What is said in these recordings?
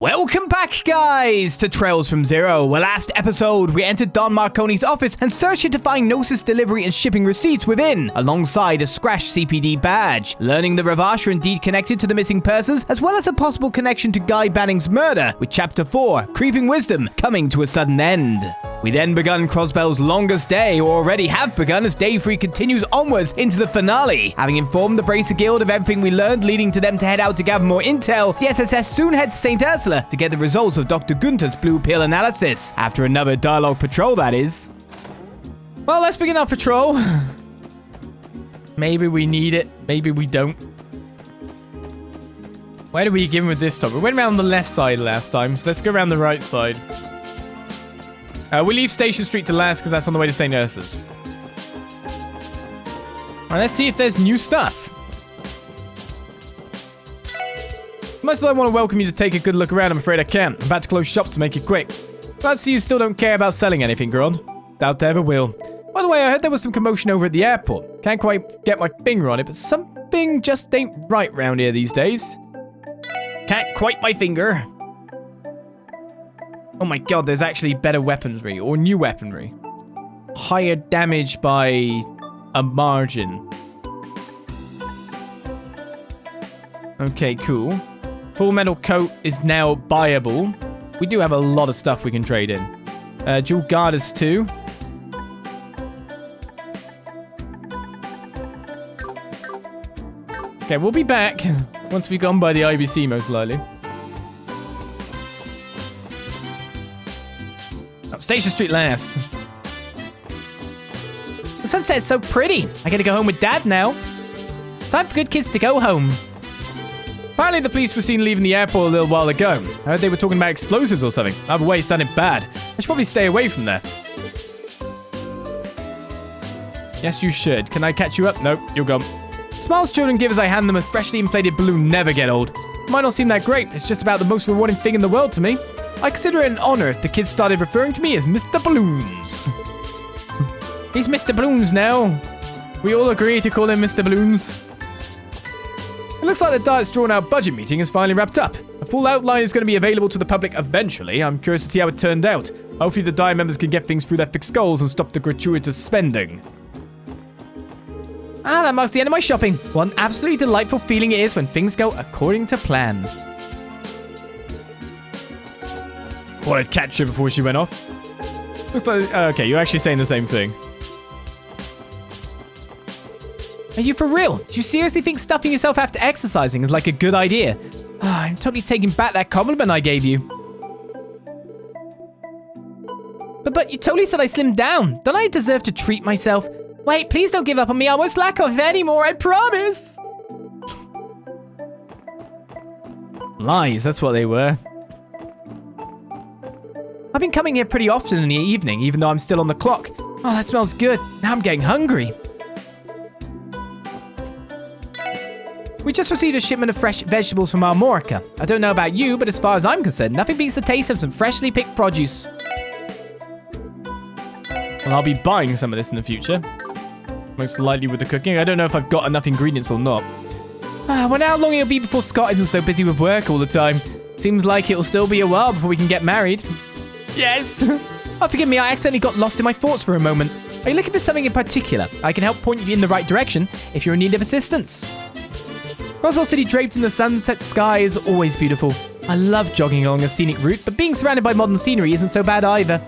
Welcome back, guys, to Trails from Zero. Well, last episode, we entered Don Marconi's office and searched to find Gnosis delivery and shipping receipts within, alongside a scratched CPD badge, learning the Ravash are indeed connected to the missing persons, as well as a possible connection to Lloyd Bannings' murder, with Chapter 4, Creeping Wisdom, coming to a sudden end. We then begun Crossbells Longest Day, or already have begun, as Day 3 continues onwards into the finale. Having informed the Bracer Guild of everything we learned, leading to them to head out to gather more intel, the SSS soon heads to St. Ursula to get the results of Dr. Gunther's blue pill analysis. After another dialogue patrol, that is. Well, let's begin our patrol. Maybe we need it, maybe we don't. Where do we begin with this time? We went around the left side last time, so let's go around the right side. We'll leave Station Street to last because that's on the way to St. Ursula's. Alright, let's see if there's new stuff. Much as I want to welcome you to take a good look around, I'm afraid I can't. I'm about to close shops to make it quick. Glad to see you still don't care about selling anything, Grond. Doubt I ever will. By the way, I heard there was some commotion over at the airport. Can't quite get my finger on it, but something just ain't right round here these days. Can't quite my finger. Oh my god, there's actually better weaponry, or new weaponry. Higher damage by a margin. Okay, cool. Full metal coat is now buyable. We do have a lot of stuff we can trade in. Dual garters too. Okay, we'll be back once we've gone by the IBC, most likely. Station Street last. The sunset's so pretty. I gotta go home with Dad now. It's time for good kids to go home. Apparently the police were seen leaving the airport a little while ago. I heard they were talking about explosives or something. Either way, it sounded bad. I should probably stay away from there. Yes, you should. Can I catch you up? Nope, you're gone. Smiles children give as I hand them a freshly inflated balloon never get old. It might not seem that great, but it's just about the most rewarding thing in the world to me. I consider it an honor if the kids started referring to me as Mr. Balloons. He's Mr. Balloons now. We all agree to call him Mr. Balloons. It looks like the Diet's drawn-out budget meeting is finally wrapped up. A full outline is going to be available to the public eventually. I'm curious to see how it turned out. Hopefully the Diet members can get things through their fixed goals and stop the gratuitous spending. Ah, that marks the end of my shopping. What an absolutely delightful feeling it is when things go according to plan. Thought I'd catch her before she went off. Looks like, okay, you're actually saying the same thing. Are you for real? Do you seriously think stuffing yourself after exercising is like a good idea? Oh, I'm totally taking back that compliment I gave you. But you totally said I slimmed down. Don't I deserve to treat myself? Wait, please don't give up on me. I won't slack off anymore, I promise. Lies, that's what they were. I've been coming here pretty often in the evening, even though I'm still on the clock. Oh, that smells good. Now I'm getting hungry. We just received a shipment of fresh vegetables from Armorica. I don't know about you, but as far as I'm concerned, nothing beats the taste of some freshly picked produce. Well, I'll be buying some of this in the future. Most likely with the cooking. I don't know if I've got enough ingredients or not. Wonder how long it'll be before Scott isn't so busy with work all the time. Seems like it'll still be a while before we can get married. Yes! Oh, forgive me, I accidentally got lost in my thoughts for a moment. Are you looking for something in particular? I can help point you in the right direction if you're in need of assistance. Crossbell City draped in the sunset sky is always beautiful. I love jogging along a scenic route, but being surrounded by modern scenery isn't so bad either.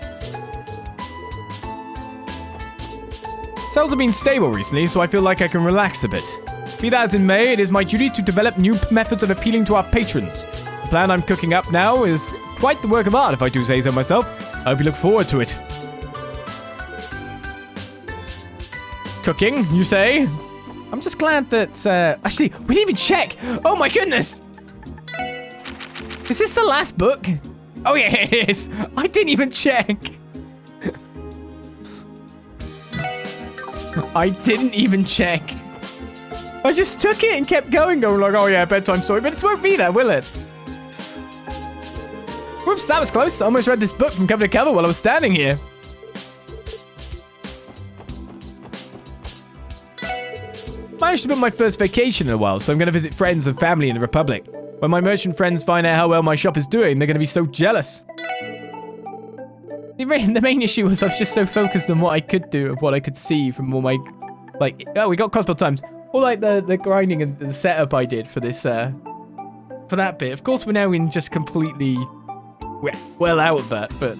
Sales have been stable recently, so I feel like I can relax a bit. Be that as it may, it is my duty to develop new methods of appealing to our patrons. The plan I'm cooking up now is quite the work of art, if I do say so myself. I hope you look forward to it. Cooking, you say? I'm just glad that, actually, we didn't even check. Oh my goodness. Is this the last book? Oh yeah, it is. I didn't even check. I didn't even check. I just took it and kept going like, oh yeah, bedtime story, but it won't be there, will it? Whoops, that was close. I almost read this book from cover to cover while I was standing here. Managed to book my first vacation in a while, so I'm going to visit friends and family in the Republic. When my merchant friends find out how well my shop is doing, they're going to be so jealous. The main issue was I was just so focused on what I could do, of what I could see from all my, like, oh, we got Crossbell times. All like the grinding and the setup I did for this, for that bit. Of course, we're now in just completely well out of that, but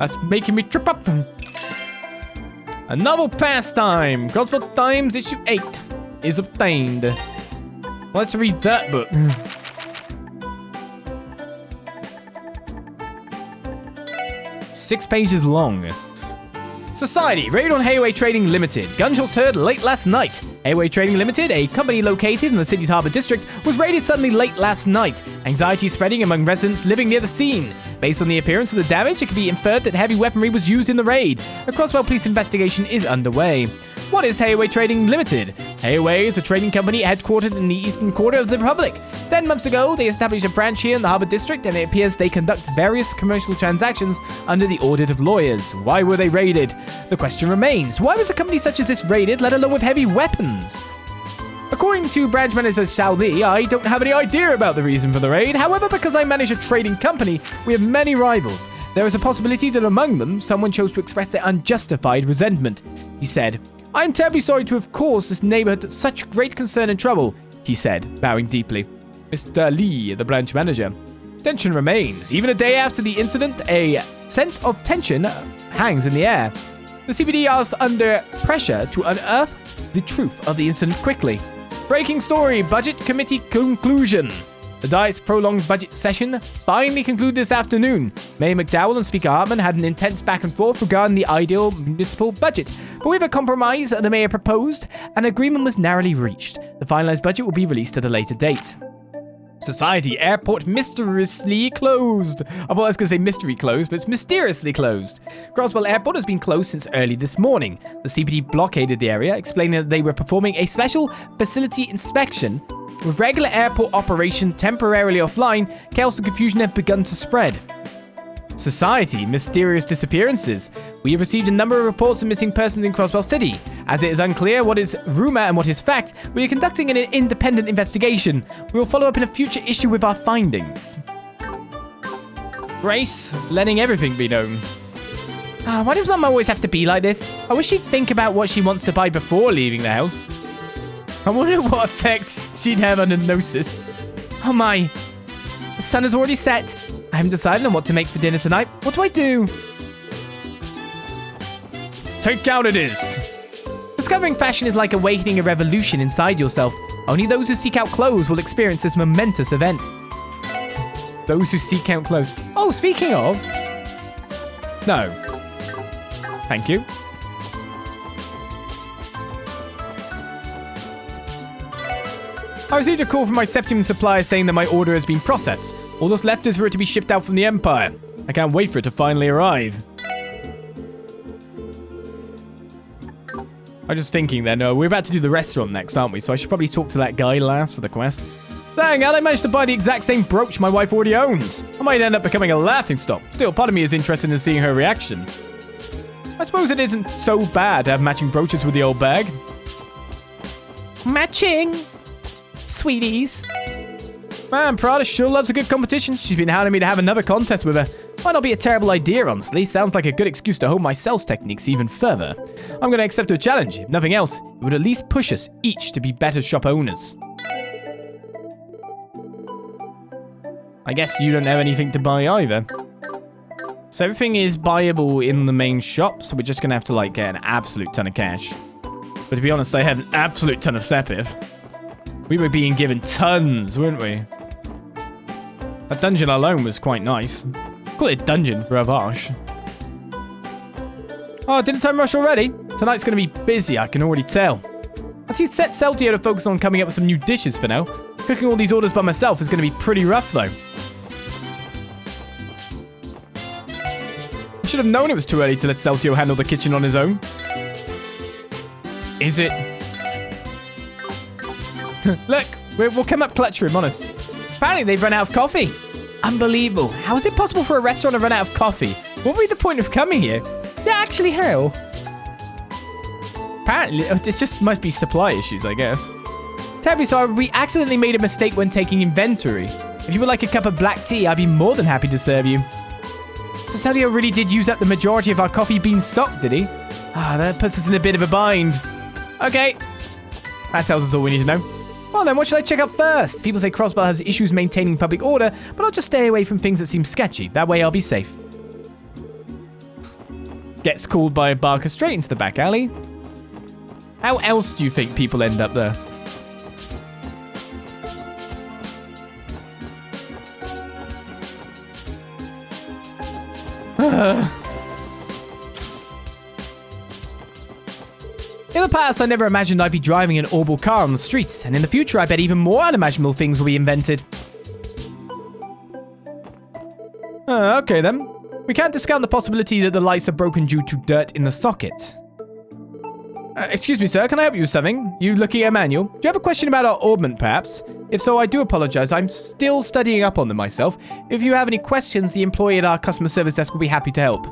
that's making me trip up. A novel pastime, Crossbell Times issue 8 is obtained. Let's read that book. 6 pages long. Society, raid on Hayway Trading Limited. Gunshots heard late last night. Hayway Trading Limited, a company located in the city's harbour district, was raided suddenly late last night. Anxiety spreading among residents living near the scene. Based on the appearance of the damage, it can be inferred that heavy weaponry was used in the raid. A Crossbell police investigation is underway. What is Hayway Trading Limited? Hayway is a trading company headquartered in the eastern quarter of the Republic. 10 months ago, they established a branch here in the Harbour District, and it appears they conduct various commercial transactions under the audit of lawyers. Why were they raided? The question remains, why was a company such as this raided, let alone with heavy weapons? According to branch manager Xiaoli, I don't have any idea about the reason for the raid. However, because I manage a trading company, we have many rivals. There is a possibility that among them, someone chose to express their unjustified resentment. He said, I am terribly sorry to have caused this neighborhood such great concern and trouble, he said, bowing deeply. Mr. Lee, the branch manager. Tension remains. Even a day after the incident, a sense of tension hangs in the air. The CBD is under pressure to unearth the truth of the incident quickly. Breaking story, budget committee conclusion. The Diet's prolonged budget session finally concluded this afternoon. Mayor McDowell and Speaker Hartman had an intense back and forth regarding the ideal municipal budget. But with a compromise the mayor proposed, an agreement was narrowly reached. The finalized budget will be released at a later date. Society Airport mysteriously closed. I thought I was going to say mystery closed, but it's mysteriously closed. Crossbell Airport has been closed since early this morning. The CPD blockaded the area, explaining that they were performing a special facility inspection. With regular airport operation temporarily offline, chaos and confusion have begun to spread. Society, mysterious disappearances. We have received a number of reports of missing persons in Crossbell City. As it is unclear what is rumor and what is fact, we are conducting an independent investigation. We will follow up in a future issue with our findings. Grace, letting everything be known. Why does Mum always have to be like this? I wish she'd think about what she wants to buy before leaving the house. I wonder what effect she'd have on hypnosis. Oh my. The sun has already set. I haven't decided on what to make for dinner tonight. What do I do? Takeout it is. Discovering fashion is like awakening a revolution inside yourself. Only those who seek out clothes will experience this momentous event. Those who seek out clothes. Oh, speaking of. No. Thank you. I received a call from my Septium supplier saying that my order has been processed. All that's left is for it to be shipped out from the Empire. I can't wait for it to finally arrive. I'm just thinking then, we're about to do the restaurant next, aren't we? So I should probably talk to that guy last for the quest. Dang, how'd I manage to buy the exact same brooch my wife already owns? I might end up becoming a laughingstock. Still, part of me is interested in seeing her reaction. I suppose it isn't so bad to have matching brooches with the old bag. Matching! Sweeties. Man, Prada sure loves a good competition. She's been hounding me to have another contest with her. Might not be a terrible idea, honestly. Sounds like a good excuse to hone my sales techniques even further. I'm going to accept her challenge. If nothing else, it would at least push us each to be better shop owners. I guess you don't have anything to buy either. So everything is buyable in the main shop, so we're just going to have to, like, get an absolute ton of cash. But to be honest, I had an absolute ton of Sepif. We were being given tons, weren't we? That dungeon alone was quite nice. Call it a dungeon, Ravash. Oh, dinner time rush already? Tonight's going to be busy, I can already tell. I see set Celtio to focus on coming up with some new dishes for now. Cooking all these orders by myself is going to be pretty rough, though. I should have known it was too early to let Celtio handle the kitchen on his own. Is it? Look, we'll come up clutch for him, honest. Apparently they've run out of coffee. Unbelievable. How is it possible for a restaurant to run out of coffee? What would be the point of coming here? Yeah, actually, how? Apparently, it just must be supply issues, I guess. Terribly sorry, we accidentally made a mistake when taking inventory. If you would like a cup of black tea, I'd be more than happy to serve you. So Celio really did use up the majority of our coffee bean stock, did he? Ah, that puts us in a bit of a bind. Okay. That tells us all we need to know. Well then, what should I check out first? People say Crossbell has issues maintaining public order, but I'll just stay away from things that seem sketchy. That way I'll be safe. Gets called by a barker straight into the back alley. How else do you think people end up there? In the past, I never imagined I'd be driving an orbital car on the streets, and in the future, I bet even more unimaginable things will be invented. Okay then. We can't discount the possibility that the lights are broken due to dirt in the socket. Excuse me, sir, can I help you with something? You looking at a manual? Do you have a question about our orbment, perhaps? If so, I do apologize. I'm still studying up on them myself. If you have any questions, the employee at our customer service desk will be happy to help.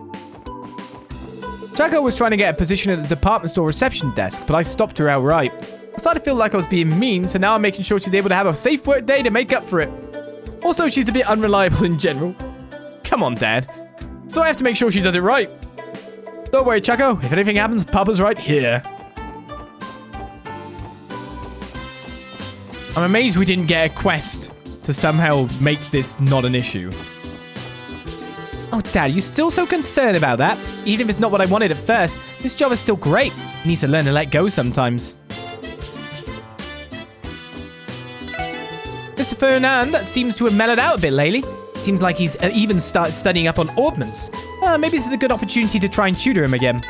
Jacko was trying to get a position at the department store reception desk, but I stopped her outright. I started to feel like I was being mean, so now I'm making sure she's able to have a safe work day to make up for it. Also, she's a bit unreliable in general. Come on, Dad. So I have to make sure she does it right. Don't worry, Chaco. If anything happens, Papa's right here. I'm amazed we didn't get a quest to somehow make this not an issue. Oh, Dad, you still so concerned about that? Even if it's not what I wanted at first, this job is still great. You need to learn to let go sometimes. Mr. Fernand seems to have mellowed out a bit lately. It seems like he's even started studying up on ordnance. Maybe this is a good opportunity to try and tutor him again.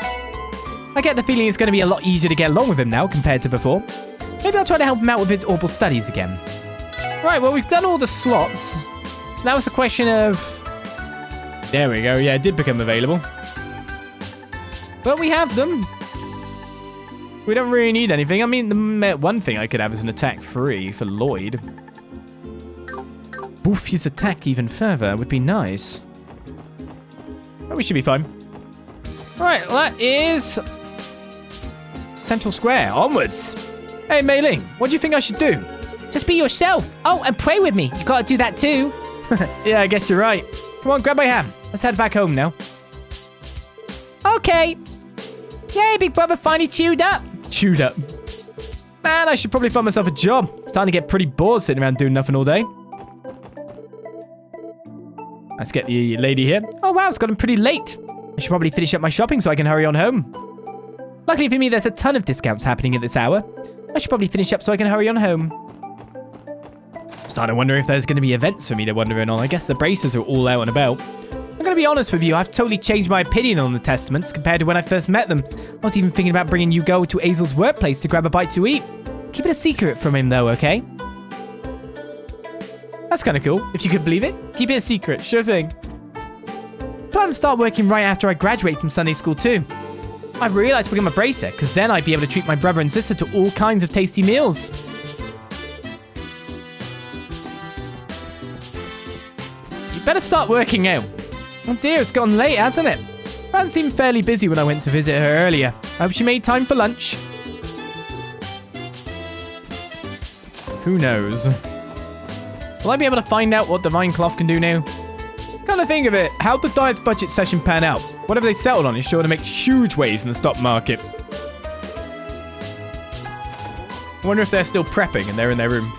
I get the feeling it's going to be a lot easier to get along with him now compared to before. Maybe I'll try to help him out with his orbital studies again. Right, well, we've done all the slots. So now it's a question of... There we go. Yeah, it did become available. But we have them. We don't really need anything. I mean, the one thing I could have is an attack 3 for Lloyd. Boof his attack even further would be nice. But we should be fine. Right, well, that is... Central Square. Onwards. Hey, Mei Ling, what do you think I should do? Just be yourself. Oh, and pray with me. You gotta do that too. Yeah, I guess you're right. Come on, grab my hand. Let's head back home now. Okay. Yay, big brother finally chewed up. Chewed up. Man, I should probably find myself a job. It's starting to get pretty bored sitting around doing nothing all day. Let's get the lady here. Oh, wow, it's gotten pretty late. I should probably finish up my shopping so I can hurry on home. Luckily for me, there's a ton of discounts happening at this hour. I should probably finish up so I can hurry on home. Starting to wonder if there's going to be events for me to wander in on. I guess the braces are all out and about. I'm going to be honest with you, I've totally changed my opinion on the Testaments compared to when I first met them. I was even thinking about bringing you Go to Azel's workplace to grab a bite to eat. Keep it a secret from him though, okay? That's kind of cool, if you could believe it. Keep it a secret, sure thing. Plan to start working right after I graduate from Sunday school too. I'd really like to become a bracer, because then I'd be able to treat my brother and sister to all kinds of tasty meals. You better start working out. Oh dear, it's gotten late, hasn't it? Fran seemed fairly busy when I went to visit her earlier. I hope she made time for lunch. Who knows? Will I be able to find out what Divine Cloth can do now? Kind of think of it, how'd the Diet's budget session pan out? Whatever they settled on is sure to make huge waves in the stock market. I wonder if they're still prepping and they're in their room.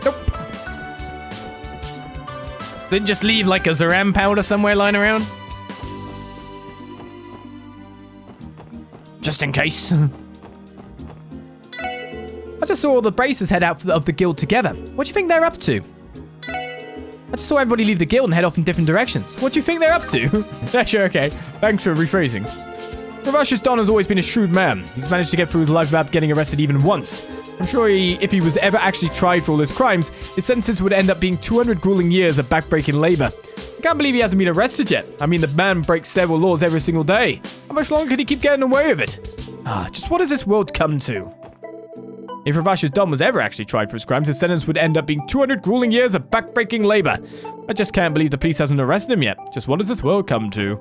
Nope. Didn't just leave like a Zaram powder somewhere lying around? Just in case. I just saw all the bracers head out of the guild together. What do you think they're up to? I just saw everybody leave the guild and head off in different directions. What do you think they're up to? Yeah, sure, okay. Thanks for rephrasing. Ravash's Don has always been a shrewd man. He's managed to get through his life without getting arrested even once. I'm sure if he was ever actually tried for all his crimes, his sentences would end up being 200 grueling years of backbreaking labor. I can't believe he hasn't been arrested yet. I mean, the man breaks several laws every single day. How much longer can he keep getting away with it? Just what does this world come to? If Ravash's Don was ever actually tried for his crimes, his sentence would end up being 200 grueling years of backbreaking labor. I just can't believe the police hasn't arrested him yet. Just what does this world come to?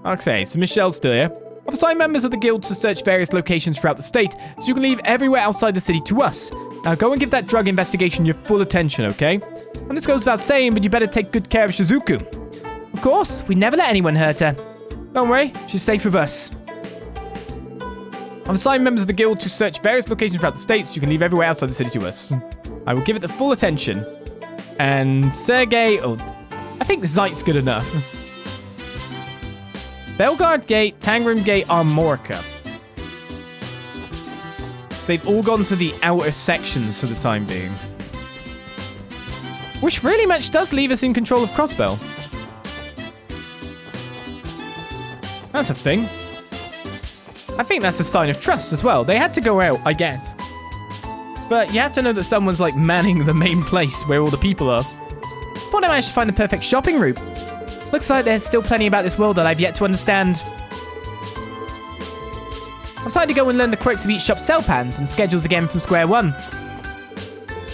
Okay, so Michelle's still here. I've assigned members of the guild to search various locations throughout the state, so you can leave everywhere outside the city to us. Now go and give that drug investigation your full attention, okay? And this goes without saying, but you better take good care of Shizuku. Of course, we never let anyone hurt her. Don't worry, she's safe with us. I've assigned members of the guild to search various locations throughout the state, so you can leave everywhere outside the city to us. I will give it the full attention. And Sergei... Oh, I think Zeit's good enough. Belgard Gate, Tangram Gate, Armorica. So they've all gone to the outer sections for the time being. Which really much does leave us in control of Crossbell. That's a thing. I think that's a sign of trust as well. They had to go out, I guess. But you have to know that someone's like manning the main place where all the people are. Thought I managed to find the perfect shopping route. Looks like there's still plenty about this world that I've yet to understand. I've decided to go and learn the quirks of each shop's sell pans and schedules again from square one.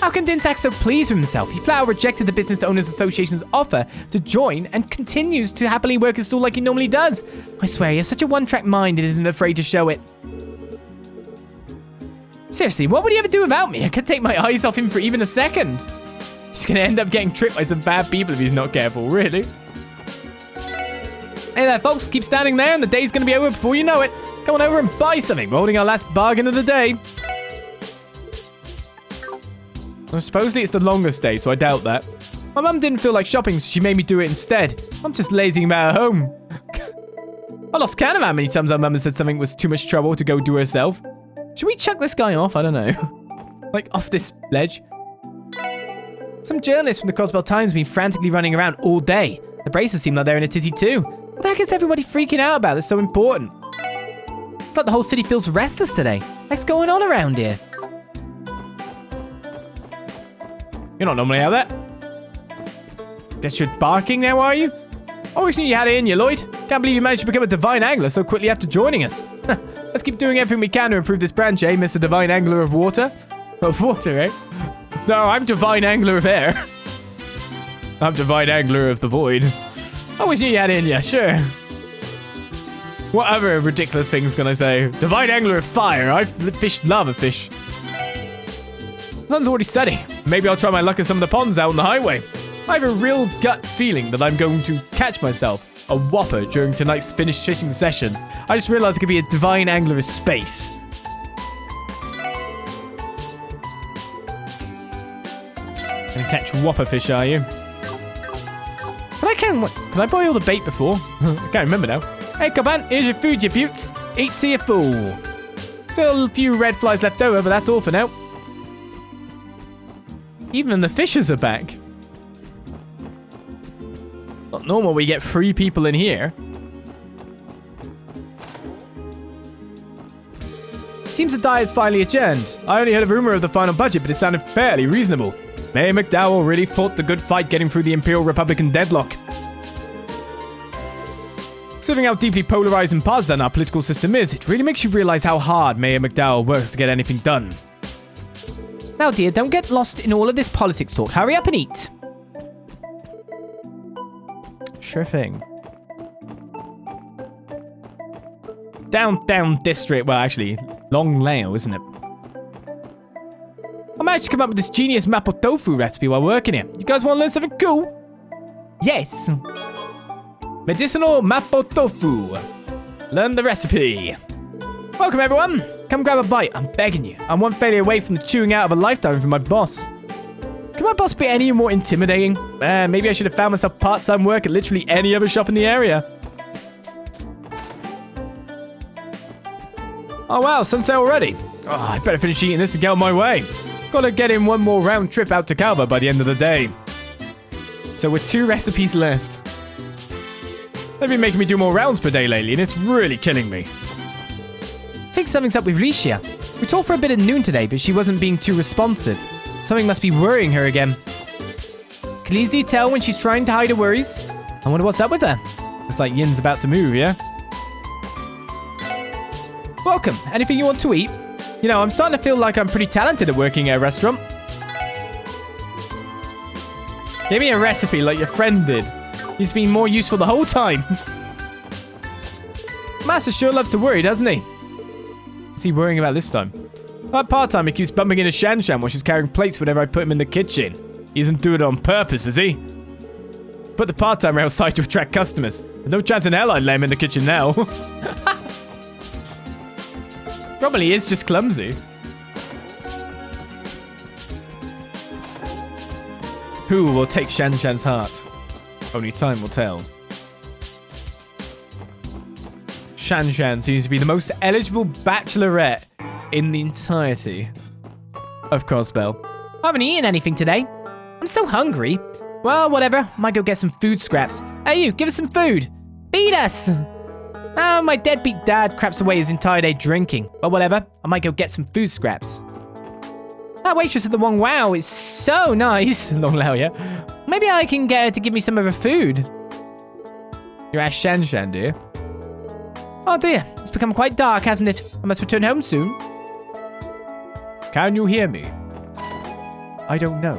How can Dintak so pleased with himself? He flat out rejected the Business Owners Association's offer to join and continues to happily work his stall like he normally does. I swear, he has such a one-track mind it isn't afraid to show it. Seriously, what would he ever do without me? I can't take my eyes off him for even a second. He's going to end up getting tricked by some bad people if he's not careful, really. Hey there, folks. Keep standing there and the day's going to be over before you know it. Come on over and buy something. We're holding our last bargain of the day. Well, supposedly it's the longest day, so I doubt that. My mum didn't feel like shopping, so she made me do it instead. I'm just lazing about at home. I lost count of how many times our mum has said something was too much trouble to go do herself. Should we chuck this guy off? I don't know. Like, off this ledge? Some journalists from the Crossbell Times have been frantically running around all day. The bracers seem like they're in a tizzy too. What the heck is everybody freaking out about that's so important? It's like the whole city feels restless today. What's going on around here? You're not normally out there. Guess you're barking now, are you? Always knew you had it in you, Lloyd. Can't believe you managed to become a divine angler so quickly after joining us. Let's keep doing everything we can to improve this branch, eh, Mr. Divine Angler of Water? Of water, eh? No, I'm Divine Angler of Air. I'm Divine Angler of the Void. Always knew you had it in you, sure. What other ridiculous things can I say? Divine Angler of Fire. I fish lava fish. The sun's already setting. Maybe I'll try my luck at some of the ponds out on the highway. I have a real gut feeling that I'm going to catch myself a whopper during tonight's finished fishing session. I just realized it could be a Divine Angler of Space. Gonna catch whopper fish, are you? But could I buy all the bait before? I can't remember now. Hey, Coban, here's your food, you beauts. Eat to your full. Still a few red flies left over, but that's all for now. Even the fishers are back. Not normal we get 3 people in here. Seems the die is finally adjourned. I only heard a rumor of the final budget, but it sounded fairly reasonable. Mayor McDowell really fought the good fight getting through the Imperial Republican deadlock. Considering how deeply polarized and partisan our political system is, it really makes you realize how hard Mayor McDowell works to get anything done. Now, dear, don't get lost in all of this politics talk. Hurry up and eat. Sure thing. Down district. Well, actually, Long Lao, isn't it? I managed to come up with this genius mapo tofu recipe while working here. You guys want to learn something cool? Yes. Medicinal mapo tofu. Learn the recipe. Welcome, everyone. Come grab a bite. I'm begging you. I'm one failure away from the chewing out of a lifetime from my boss. Can my boss be any more intimidating? Maybe I should have found myself part-time work at literally any other shop in the area. Oh wow, sunset already. Oh, I better finish eating this and get on my way. Gotta get in one more round trip out to Calva by the end of the day. So with 2 recipes left. They've been making me do more rounds per day lately, and it's really killing me. I think something's up with Licia. We talked for a bit at noon today, but she wasn't being too responsive. Something must be worrying her again. Can easily tell when she's trying to hide her worries. I wonder what's up with her. Looks like Yin's about to move, yeah? Welcome. Anything you want to eat? You know, I'm starting to feel like I'm pretty talented at working at a restaurant. Give me a recipe like your friend did. He's been more useful the whole time. Master sure loves to worry, doesn't he? What's he worrying about this time? That part-timer keeps bumping into Shan while she's carrying plates whenever I put him in the kitchen. He isn't doing it on purpose, is he? Put the part-timer outside to attract customers. There's no chance in hell I'd let him in the kitchen now. Probably is just clumsy. Who will take Shan's heart? Only time will tell. Shan seems to be the most eligible bachelorette in the entirety of Crossbell. I haven't eaten anything today. I'm so hungry. Well, whatever. Might go get some food scraps. Hey, you, give us some food. Feed us. Oh, my deadbeat dad craps away his entire day drinking. But whatever. I might go get some food scraps. That waitress at the Wong Wow is so nice. Long Lao, yeah. Maybe I can get her to give me some of her food. You asked Shan, dear. Oh dear, it's become quite dark, hasn't it? I must return home soon. Can you hear me? I don't know.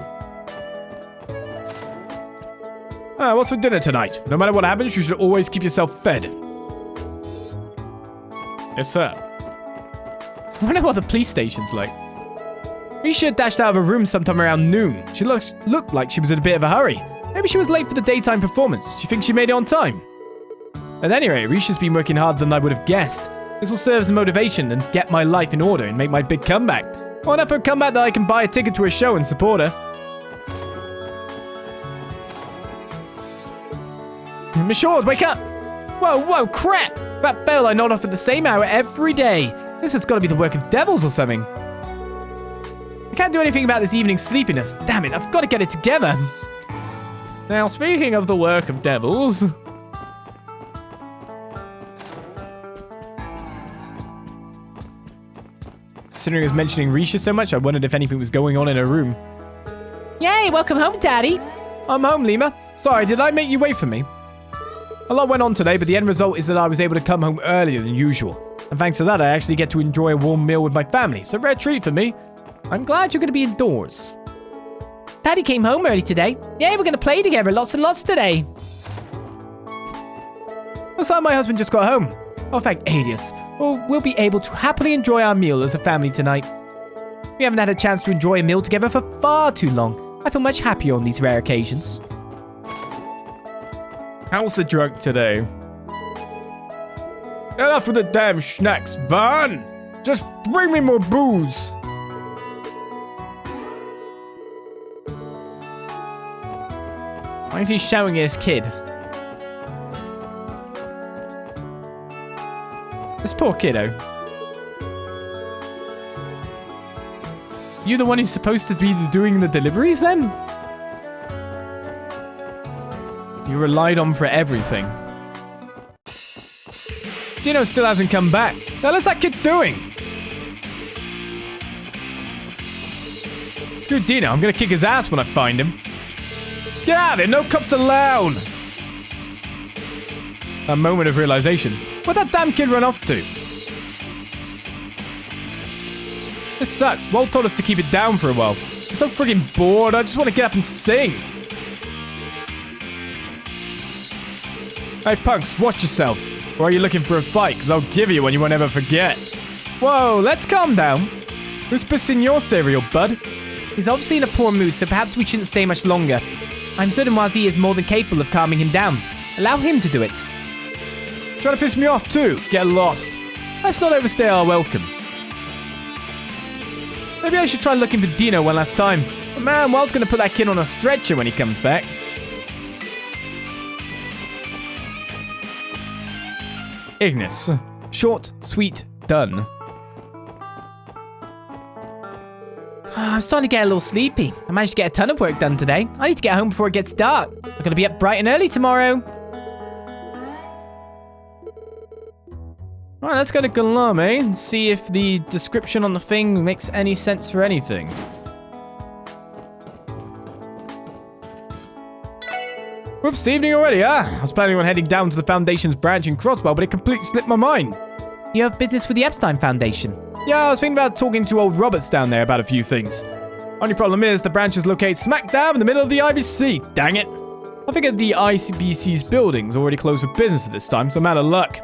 What's for dinner tonight? No matter what happens, you should always keep yourself fed. Yes, sir. I wonder what the police station's like. Risha dashed out of her room sometime around noon. She looked like she was in a bit of a hurry. Maybe she was late for the daytime performance. Do you think she made it on time? At any rate, Risha's been working harder than I would have guessed. This will serve as a motivation and get my life in order and make my big comeback. Well enough for a comeback that I can buy a ticket to her show and support her. Miss Short, wake up! Whoa, crap! That bell I nod off at the same hour every day. This has got to be the work of devils or something. I can't do anything about this evening's sleepiness. Damn it, I've got to get it together. Now, speaking of the work of devils... Considering us mentioning Risha so much, I wondered if anything was going on in her room. Yay, welcome home, Daddy. I'm home, Lima. Sorry, did I make you wait for me? A lot went on today, but the end result is that I was able to come home earlier than usual. And thanks to that, I actually get to enjoy a warm meal with my family. It's a rare treat for me. I'm glad you're going to be indoors. Daddy came home early today. Yeah, we're going to play together lots and lots today. Looks like my husband just got home. Oh, thank Alias. Well, we'll be able to happily enjoy our meal as a family tonight. We haven't had a chance to enjoy a meal together for far too long. I feel much happier on these rare occasions. How's the drunk today? Enough with the damn schnacks, Van! Just bring me more booze! Why is he shouting at his kid? This poor kiddo. You the one who's supposed to be doing the deliveries then? You relied on for everything. Dino still hasn't come back. What the hell is that kid doing? Screw Dino, I'm gonna kick his ass when I find him. Get out of here, no cops allowed! A moment of realization. Where'd that damn kid run off to? This sucks. Walt told us to keep it down for a while. I'm so friggin' bored, I just want to get up and sing. Hey punks, watch yourselves. Or are you looking for a fight? Because I'll give you one you won't ever forget. Whoa, let's calm down. Who's pissing your cereal, bud? He's obviously in a poor mood, so perhaps we shouldn't stay much longer. I'm certain Wazi is more than capable of calming him down. Allow him to do it. Trying to piss me off too? Get lost. Let's not overstay our welcome. Maybe I should try looking for Dino one last time. But man, Walt's going to put that kid on a stretcher when he comes back. Ignis. Short, sweet, done. I'm starting to get a little sleepy. I managed to get a ton of work done today. I need to get home before it gets dark. I'm going to be up bright and early tomorrow. Alright, let's go to Galame and see if the description on the thing makes any sense for anything. Whoops, evening already, huh? I was planning on heading down to the Foundation's branch in Crossbell, but it completely slipped my mind. You have business with the Epstein Foundation? Yeah, I was thinking about talking to old Roberts down there about a few things. Only problem is, the branch is located smack dab in the middle of the IBC. Dang it. I figured the IBC's building's already closed for business at this time, so I'm out of luck.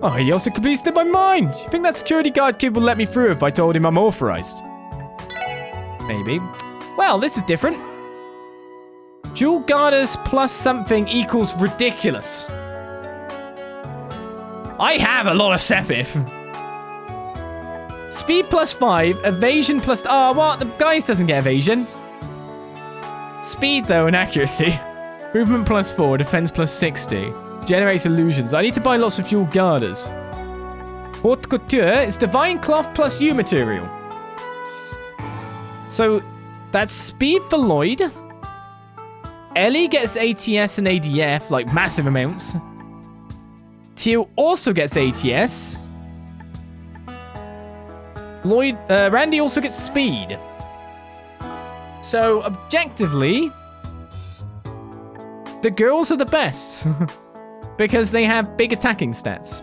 Oh, he also completely slipped my mind. You think that security guard kid will let me through if I told him I'm authorized? Maybe. Well, this is different. Jewel Guarders plus something equals ridiculous. I have a lot of Sepith. Speed plus 5, evasion plus... Oh, what? The guys doesn't get evasion. Speed, though, and accuracy. Movement plus 4, defense plus 60. Generates illusions. I need to buy lots of Jewel Guarders. Haute Couture is divine cloth plus U material. So, that's speed for Lloyd. Ellie gets ATS and ADF, like massive amounts. Teal also gets ATS. Randy also gets speed. So, objectively, the girls are the best. Because they have big attacking stats.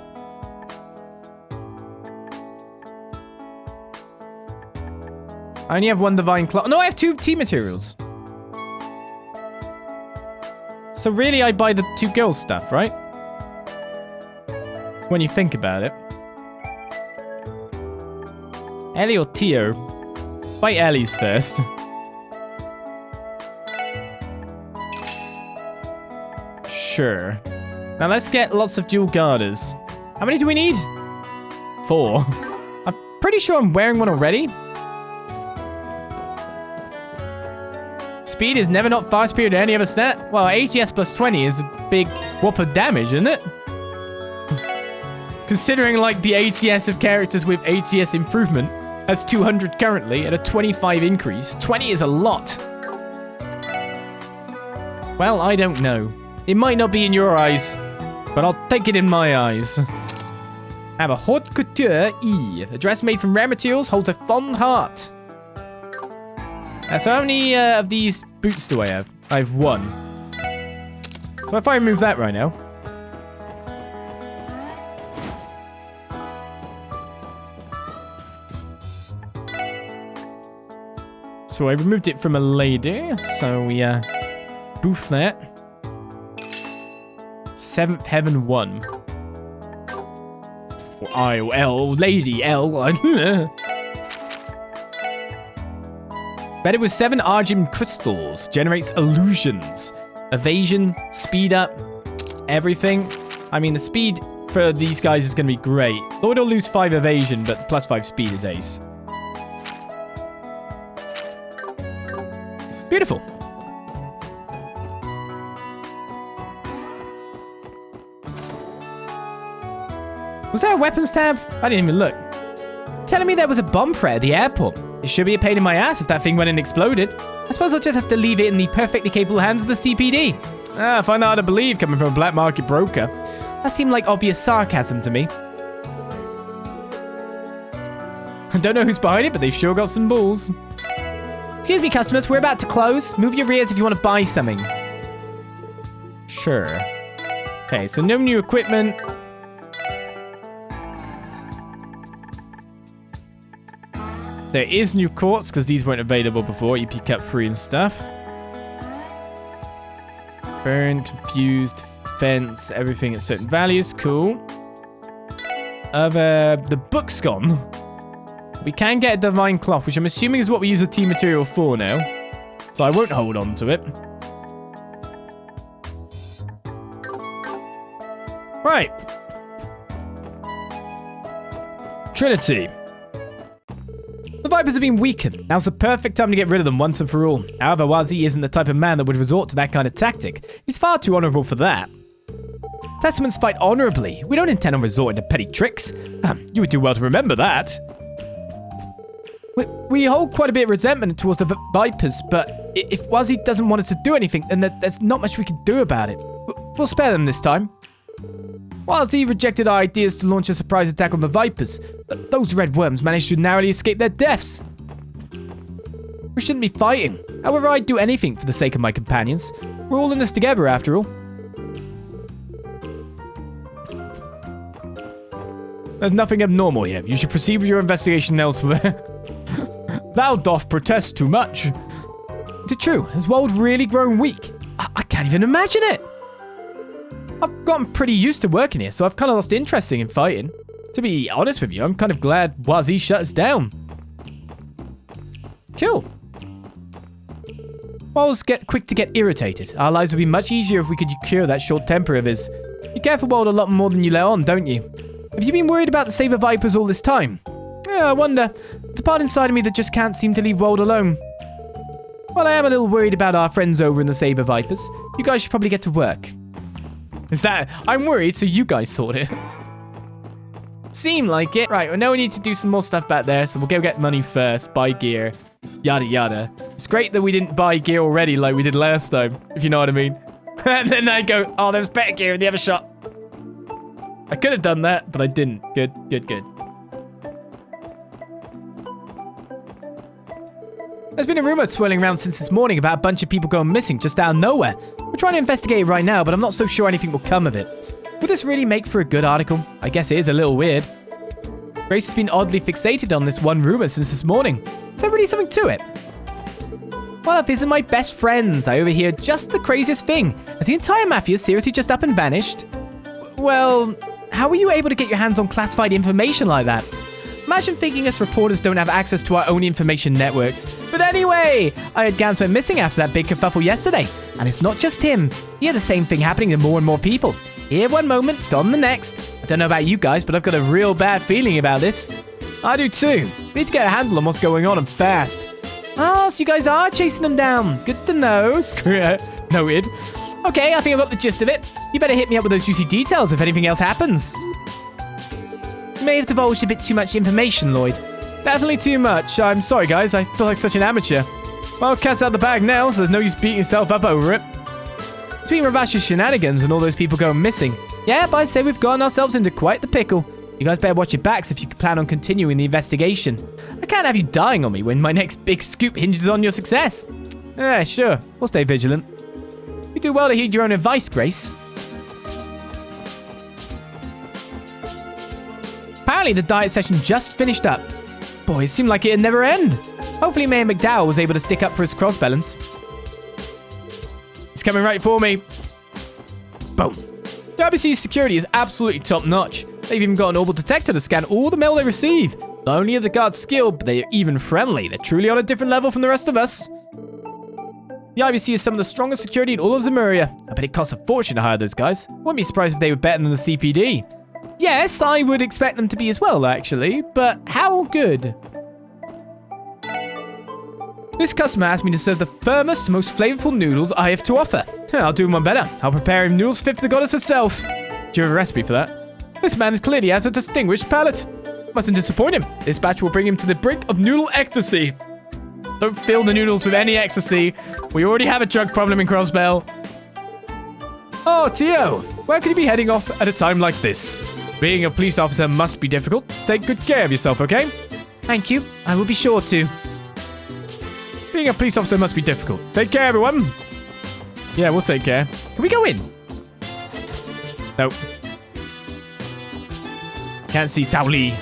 I only have one divine cloth. No, I have 2 T materials. So really, I buy the 2 girls stuff, right? When you think about it. Ellie or Tio? Buy Ellie's first. Sure. Now let's get lots of Jewel Guarders. How many do we need? 4. I'm pretty sure I'm wearing one already. Speed is never not far superior to any other stat. Well, ATS plus 20 is a big whoop of damage, isn't it? Considering, like, the ATS of characters with ATS improvement, that's 200 currently at a 25 increase. 20 is a lot. Well, I don't know. It might not be in your eyes, but I'll take it in my eyes. I have a Haute Couture E. A dress made from rare materials holds a fond heart. So how many of these boots do I have? I have 1. So if I remove that right now. So I removed it from a lady. So we boof that. 7th Heaven 1. I-L, Lady L. Better with 7 Argent crystals. Generates illusions. Evasion, speed up, everything. I mean, the speed for these guys is going to be great. Lloyd will lose 5 evasion, but plus 5 speed is ace. Beautiful. Was there a weapons tab? I didn't even look. Telling me there was a bomb threat at the airport. It should be a pain in my ass if that thing went and exploded. I suppose I'll just have to leave it in the perfectly capable hands of the CPD. I find that hard to believe coming from a black market broker. That seemed like obvious sarcasm to me. I don't know who's behind it, but they've sure got some balls. Excuse me, customers, we're about to close. Move your rears if you want to buy something. Sure. Okay, so no new equipment. There is new quartz, because these weren't available before. You pick up free and stuff. Burn, confused, fence, everything at certain values. Cool. The book's gone. We can get a divine cloth, which I'm assuming is what we use a T material for now. So I won't hold on to it. Right. Trinity. The Vipers have been weakened. Now's the perfect time to get rid of them once and for all. However, Wazi isn't the type of man that would resort to that kind of tactic. He's far too honorable for that. Testaments fight honorably. We don't intend on resorting to petty tricks. You would do well to remember that. We hold quite a bit of resentment towards the Vipers, but if Wazi doesn't want us to do anything, then there's not much we can do about it. We'll spare them this time. Wazi rejected our ideas to launch a surprise attack on the Vipers, but those red worms managed to narrowly escape their deaths. We shouldn't be fighting. However, I'd do anything for the sake of my companions. We're all in this together, after all. There's nothing abnormal here. You should proceed with your investigation elsewhere. Thou doth protest too much. Is it true? Has Wold really grown weak? I can't even imagine it. I've gotten pretty used to working here, so I've kind of lost interest in fighting. To be honest with you, I'm kind of glad YZ shut us down. Cool. Walls get quick to get irritated. Our lives would be much easier if we could cure that short temper of his. You care for Wald a lot more than you let on, don't you? Have you been worried about the Saber Vipers all this time? Yeah, I wonder. There's a part inside of me that just can't seem to leave Wald alone. Well, I am a little worried about our friends over in the Saber Vipers. You guys should probably get to work. Is that... I'm worried, so you guys sort it. Seem like it. Right, well, now we need to do some more stuff back there, so we'll go get money first, buy gear, yada yada. It's great that we didn't buy gear already like we did last time, if you know what I mean. And then I go, oh, there's better gear in the other shop. I could have done that, but I didn't. Good, good, good. There's been a rumor swirling around since this morning about a bunch of people going missing just out of nowhere. We're trying to investigate it right now, but I'm not so sure anything will come of it. Would this really make for a good article? I guess it is a little weird. Grace has been oddly fixated on this one rumor since this morning. Is there really something to it? Well, these are my best friends. I overhear just the craziest thing. Has the entire mafia seriously just up and vanished? Well, how were you able to get your hands on classified information like that? Imagine thinking us reporters don't have access to our own information networks. But anyway, I heard Gams went missing after that big kerfuffle yesterday. And it's not just him. You hear the same thing happening to more and more people. Here one moment, gone the next. I don't know about you guys, but I've got a real bad feeling about this. I do too. We need to get a handle on what's going on and fast. Oh, so you guys are chasing them down. Good to know. Noted. Okay, I think I've got the gist of it. You better hit me up with those juicy details if anything else happens. You may have divulged a bit too much information, Lloyd. Definitely too much. I'm sorry, guys. I feel like such an amateur. Well, cat's out the bag now, so there's no use beating yourself up over it. Between Ravash's shenanigans and all those people going missing, yep, I'd say we've gotten ourselves into quite the pickle. You guys better watch your backs if you plan on continuing the investigation. I can't have you dying on me when my next big scoop hinges on your success. Yeah, sure. We'll stay vigilant. You do well to heed your own advice, Grace. Apparently, the diet session just finished up. Boy, it seemed like it'd never end. Hopefully, Mayor McDowell was able to stick up for his Crossbellans. He's coming right for me. Boom. The RBC's security is absolutely top-notch. They've even got an orbital detector to scan all the mail they receive. Not only are the guards skilled, but they are even friendly. They're truly on a different level from the rest of us. The IBC is some of the strongest security in all of Zemuria. I bet it costs a fortune to hire those guys. Wouldn't be surprised if they were better than the CPD. Yes, I would expect them to be as well, actually. But how good? This customer asked me to serve the firmest, most flavorful noodles I have to offer. I'll do one better. I'll prepare him noodles fit for the goddess herself. Do you have a recipe for that? This man clearly has a distinguished palate. Mustn't disappoint him. This batch will bring him to the brink of noodle ecstasy. Don't fill the noodles with any ecstasy. We already have a drug problem in Crossbell. Oh, Tio, where could you be heading off at a time like this? Being a police officer must be difficult. Take good care of yourself, okay? Thank you. I will be sure to. Being a police officer must be difficult. Take care, everyone. Yeah, we'll take care. Can we go in? Nope. Can't see Sao Lee.